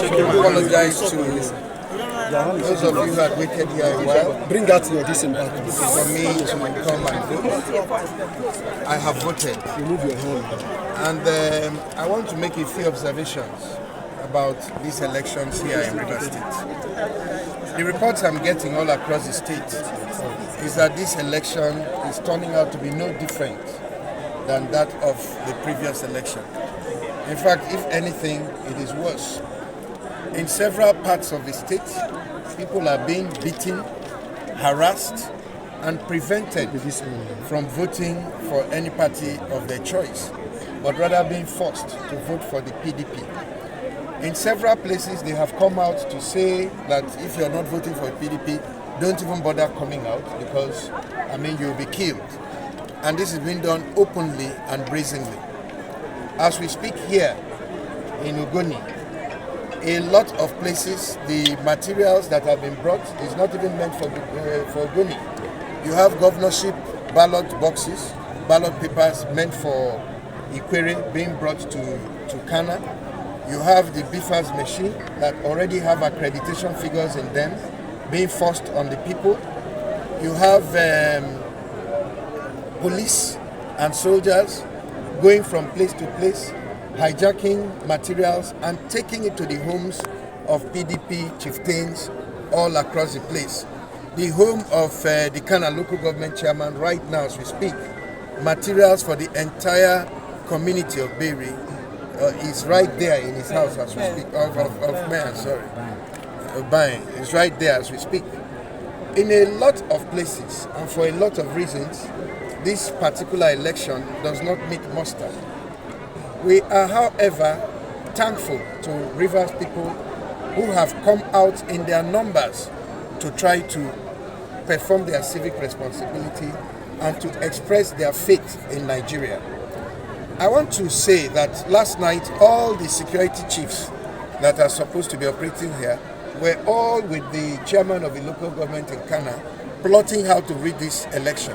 apologize to those of you who had waited here a while. Bring out your disembark. For me to come and vote. I have voted. Remove your hand. And I want to make a few observations about these elections here in Rivers State. The reports I'm getting all across the state is that this election is turning out to be no different than that of the previous election. In fact, if anything, it is worse. In several parts of the state, people are being beaten, harassed, and prevented from voting for any party of their choice, but rather being forced to vote for the PDP. In several places, they have come out to say that if you're not voting for the PDP, don't even bother coming out because, you'll be killed. And this is being done openly and brazenly. As we speak here in Ogoni, a lot of places, the materials that have been brought is not even meant for Ogoni. You have governorship ballot boxes, ballot papers meant for Ikwere being brought to Kana. You have the BVAS machine that already have accreditation figures in them being forced on the people. You have police and soldiers going from place to place, hijacking materials and taking it to the homes of PDP chieftains all across the place. The home of the Kana local government chairman right now as we speak, materials for the entire community of Beri is right there in his house as we speak, Buying. It's right there as we speak. In a lot of places and for a lot of reasons, this particular election does not meet muster. We are, however, thankful to Rivers people who have come out in their numbers to try to perform their civic responsibility and to express their faith in Nigeria. I want to say that last night, all the security chiefs that are supposed to be operating here were all with the chairman of the local government in Kana plotting how to rig this election.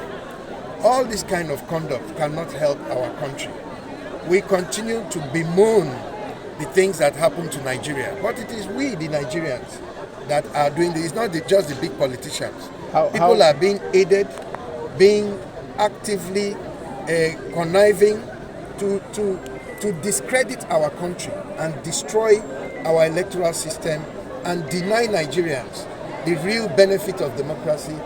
All this kind of conduct cannot help our country. We continue to bemoan the things that happen to Nigeria, but it is we, the Nigerians, that are doing this. It's not just the big politicians. People are being aided, being actively conniving to discredit our country and destroy our electoral system and deny Nigerians the real benefit of democracy